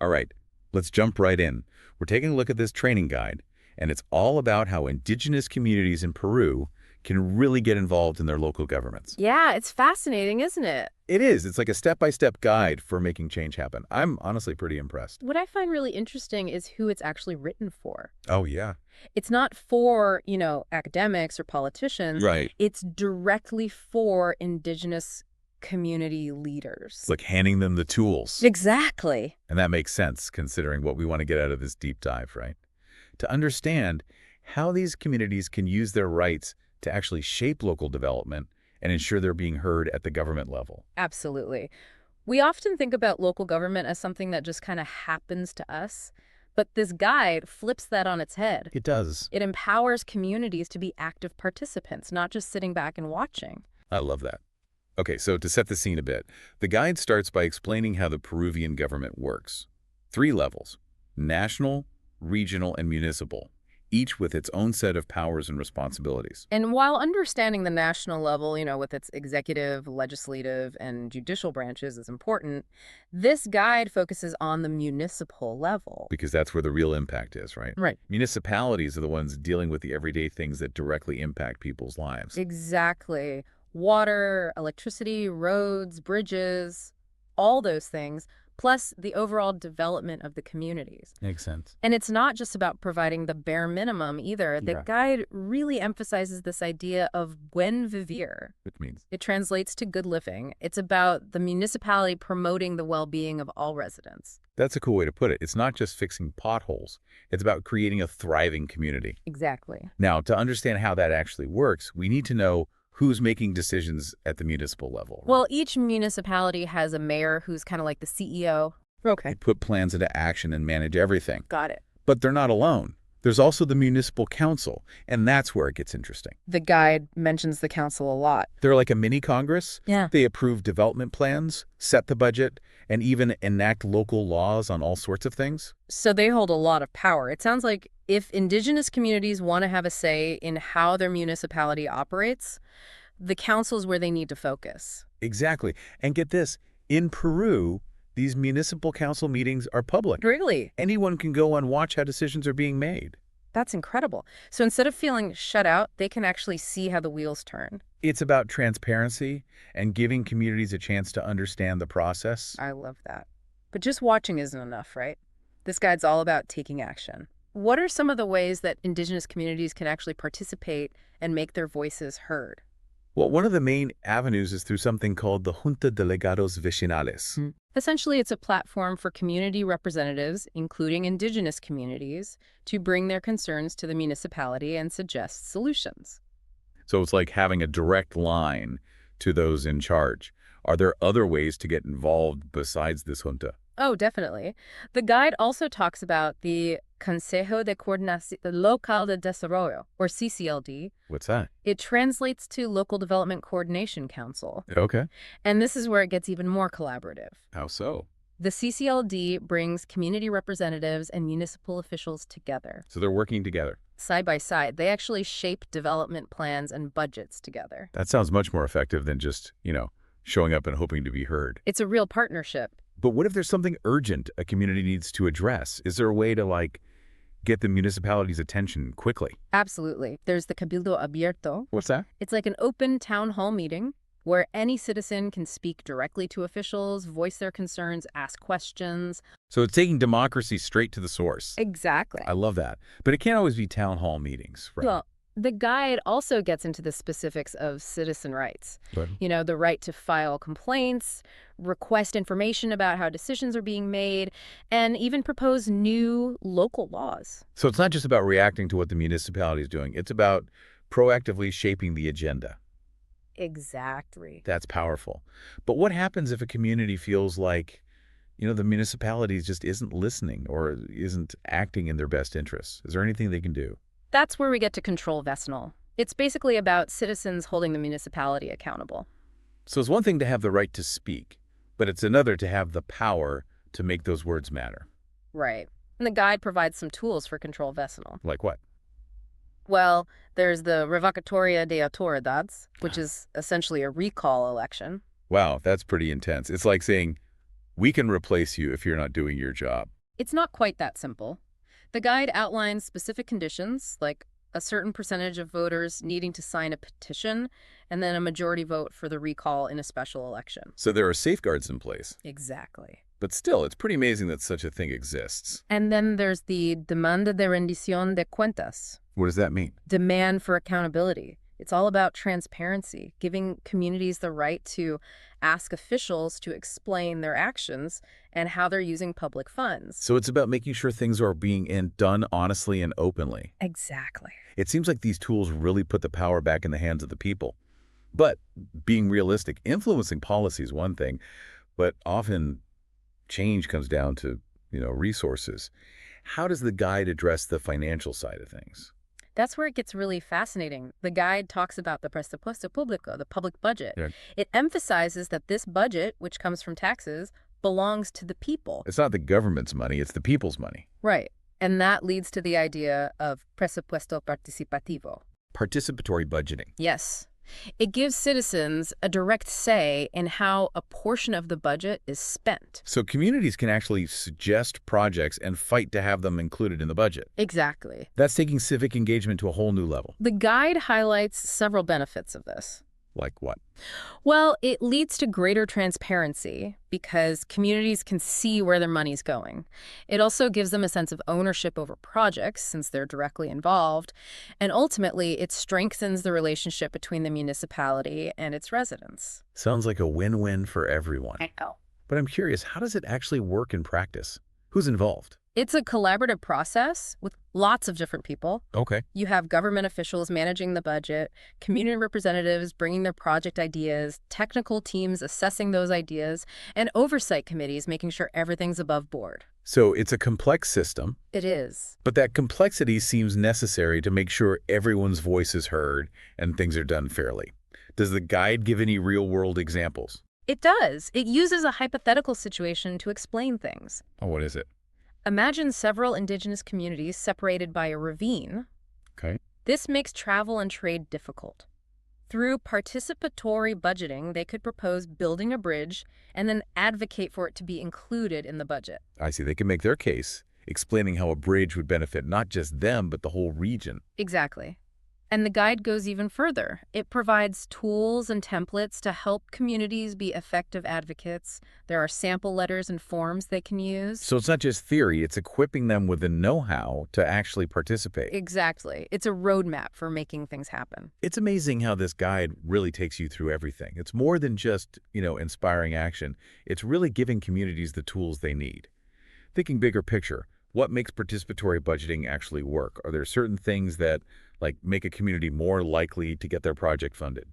All right, let's jump right in. We're taking a look at this training guide, and it's all about how indigenous communities in Peru can really get involved in their local governments. Yeah, it's fascinating, isn't it? It is. It's like a step-by-step guide for making change happen. I'm honestly pretty impressed. What I find really interesting is who it's actually written for. Oh, yeah. It's not for, academics or politicians. Right. It's directly for indigenous community leaders. It's like handing them the tools. Exactly. And that makes sense considering what we want to get out of this deep dive, right? To understand how these communities can use their rights to actually shape local development and ensure they're being heard at the government level. Absolutely. We often think about local government as something that just kind of happens to us, but this guide flips that on its head. It does. It empowers communities to be active participants, not just sitting back and watching. I love that. Okay, so to set the scene a bit, the guide starts by explaining how the Peruvian government works. 3 levels: national, regional, and municipal, each with its own set of powers and responsibilities. And while understanding the national level, with its executive, legislative, and judicial branches is important, this guide focuses on the municipal level. Because that's where the real impact is, right? Right. Municipalities are the ones dealing with the everyday things that directly impact people's lives. Exactly. Water, electricity, roads, bridges, all those things, plus the overall development of the communities. Makes sense. And it's not just about providing the bare minimum either. The Yeah. guide really emphasizes this idea of buen vivir. Which means, It translates to good living. It's about the municipality promoting the well-being of all residents. that's a cool way to put it. It's not just fixing potholes. It's about creating a thriving community. Exactly. Now, to understand how that actually works, we need to know who's making decisions at the municipal level. Well, each municipality has a mayor who's kind of like the CEO. Okay. They put plans into action and manage everything. Got it. But they're not alone. There's also the municipal council, and that's where it gets interesting. The guide mentions the council a lot. They're like a mini Congress. Yeah. They approve development plans, set the budget, and even enact local laws on all sorts of things. So they hold a lot of power. It sounds like if indigenous communities want to have a say in how their municipality operates, the council's where they need to focus. Exactly. And get this, in Peru, these municipal council meetings are public. Really? Anyone can go and watch how decisions are being made. That's incredible. So instead of feeling shut out, they can actually see how the wheels turn. It's about transparency and giving communities a chance to understand the process. I love that. But just watching isn't enough, right? This guide's all about taking action. What are some of the ways that indigenous communities can actually participate and make their voices heard? Well, one of the main avenues is through something called the Junta Delegados Vecinales. Essentially, it's a platform for community representatives, including indigenous communities, to bring their concerns to the municipality and suggest solutions. So it's like having a direct line to those in charge. Are there other ways to get involved besides this junta? Oh, definitely. The guide also talks about the Consejo de Coordinación Local de Desarrollo, or CCLD. What's that? It translates to Local Development Coordination Council. Okay. And this is where it gets even more collaborative. How so? The CCLD brings community representatives and municipal officials together. So they're working together. Side by side, they actually shape development plans and budgets together. That sounds much more effective than just, showing up and hoping to be heard. It's a real partnership. But what if there's something urgent a community needs to address? Is there a way to, get the municipality's attention quickly? Absolutely. There's the Cabildo Abierto. What's that? It's like an open town hall meeting where any citizen can speak directly to officials, voice their concerns, ask questions. So it's taking democracy straight to the source. Exactly. I love that. But it can't always be town hall meetings, right? Well, the guide also gets into the specifics of citizen rights. Good. The right to file complaints, request information about how decisions are being made, and even propose new local laws. So it's not just about reacting to what the municipality is doing. It's about proactively shaping the agenda. Exactly. That's powerful. But what happens if a community feels like, the municipality just isn't listening or isn't acting in their best interests? Is there anything they can do? That's where we get to control Vecinal. It's basically about citizens holding the municipality accountable. So it's one thing to have the right to speak, but it's another to have the power to make those words matter. Right. And the guide provides some tools for control Vecinal. Like what? Well, there's the Revocatoria de Autoridades, which is essentially a recall election. Wow, that's pretty intense. It's like saying, We can replace you if you're not doing your job. It's not quite that simple. The guide outlines specific conditions, like a certain percentage of voters needing to sign a petition, and then a majority vote for the recall in a special election. So there are safeguards in place. Exactly. But still, it's pretty amazing that such a thing exists. And then there's the demanda de rendición de cuentas, What does that mean? demand for accountability. It's all about transparency, giving communities the right to ask officials to explain their actions and how they're using public funds. So it's about making sure things are being done honestly and openly. Exactly. It seems like these tools really put the power back in the hands of the people. But being realistic, influencing policy is one thing, but often change comes down to, resources. How does the guide address the financial side of things? That's where it gets really fascinating. The guide talks about the presupuesto público, the public budget. Yeah. It emphasizes that this budget, which comes from taxes, belongs to the people. It's not the government's money, it's the people's money. Right. And that leads to the idea of presupuesto participativo. Participatory budgeting. Yes. It gives citizens a direct say in how a portion of the budget is spent. So communities can actually suggest projects and fight to have them included in the budget. Exactly. That's taking civic engagement to a whole new level. The guide highlights several benefits of this. Like what? Well, it leads to greater transparency because communities can see where their money's going. It also gives them a sense of ownership over projects since they're directly involved. And ultimately, it strengthens the relationship between the municipality and its residents. Sounds like a win-win for everyone. I know. But I'm curious, how does it actually work in practice? Who's involved? It's a collaborative process with lots of different people. Okay. You have government officials managing the budget, community representatives bringing their project ideas, technical teams assessing those ideas, and oversight committees making sure everything's above board. So it's a complex system, It is. but that complexity seems necessary to make sure everyone's voice is heard and things are done fairly. Does the guide give any real-world examples? It does. It uses a hypothetical situation to explain things. Oh, what is it? Imagine several indigenous communities separated by a ravine. Okay. This makes travel and trade difficult. Through participatory budgeting, they could propose building a bridge and then advocate for it to be included in the budget. I see. They can make their case, explaining how a bridge would benefit not just them, but the whole region. Exactly. And the guide goes even further. It provides tools and templates to help communities be effective advocates. There are sample letters and forms they can use. So it's not just theory, it's equipping them with the know-how to actually participate. Exactly. It's a roadmap for making things happen. It's amazing how this guide really takes you through everything. It's more than just, inspiring action. It's really giving communities the tools they need. Thinking bigger picture, what makes participatory budgeting actually work? Are there certain things that, make a community more likely to get their project funded?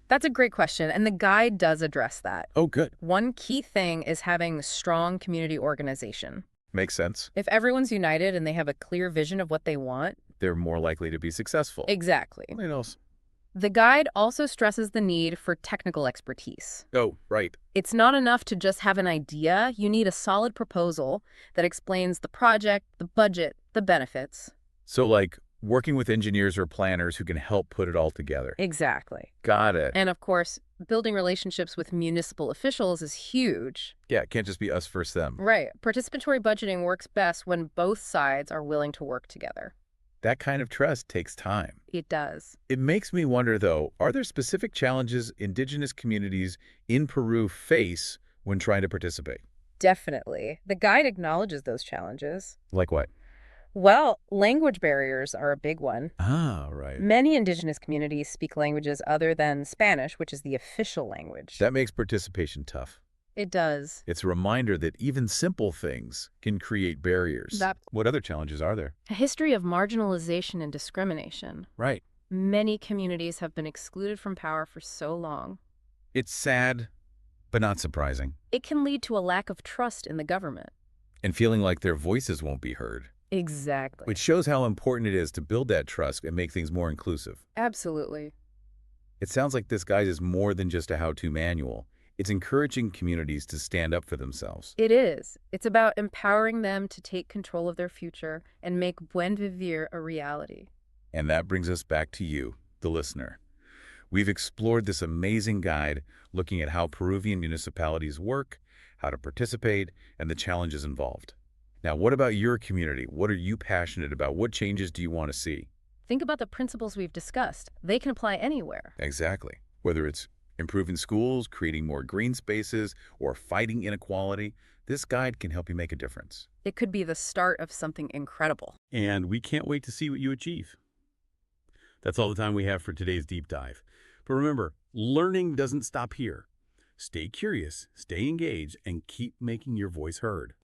That's a great question, and the guide does address that. Oh, good. One key thing is having strong community organization. Makes sense. If everyone's united and they have a clear vision of what they want. They're more likely to be successful. Exactly. What else? The guide also stresses the need for technical expertise. Oh, right. It's not enough to just have an idea. You need a solid proposal that explains the project, the budget, the benefits. So, working with engineers or planners who can help put it all together. Exactly. Got it. And of course, building relationships with municipal officials is huge. Yeah, it can't just be us versus them. Right. Participatory budgeting works best when both sides are willing to work together. That kind of trust takes time. It does. It makes me wonder, though, are there specific challenges indigenous communities in Peru face when trying to participate? Definitely. The guide acknowledges those challenges. Like what? Well, language barriers are a big one. Ah, right. Many indigenous communities speak languages other than Spanish, which is the official language. That makes participation tough. It does. It's a reminder that even simple things can create barriers. What other challenges are there? A history of marginalization and discrimination. Right. Many communities have been excluded from power for so long. It's sad, but not surprising. It can lead to a lack of trust in the government. And feeling like their voices won't be heard. Exactly. Which shows how important it is to build that trust and make things more inclusive. Absolutely. It sounds like this guide is more than just a how-to manual. It's encouraging communities to stand up for themselves. It is. It's about empowering them to take control of their future and make Buen Vivir a reality. And that brings us back to you, the listener. We've explored this amazing guide looking at how Peruvian municipalities work, how to participate, and the challenges involved. Now, what about your community? What are you passionate about? What changes do you want to see? Think about the principles we've discussed. They can apply anywhere. Exactly. Whether it's improving schools, creating more green spaces, or fighting inequality, this guide can help you make a difference. It could be the start of something incredible. And we can't wait to see what you achieve. That's all the time we have for today's deep dive. But remember, learning doesn't stop here. Stay curious, stay engaged, and keep making your voice heard.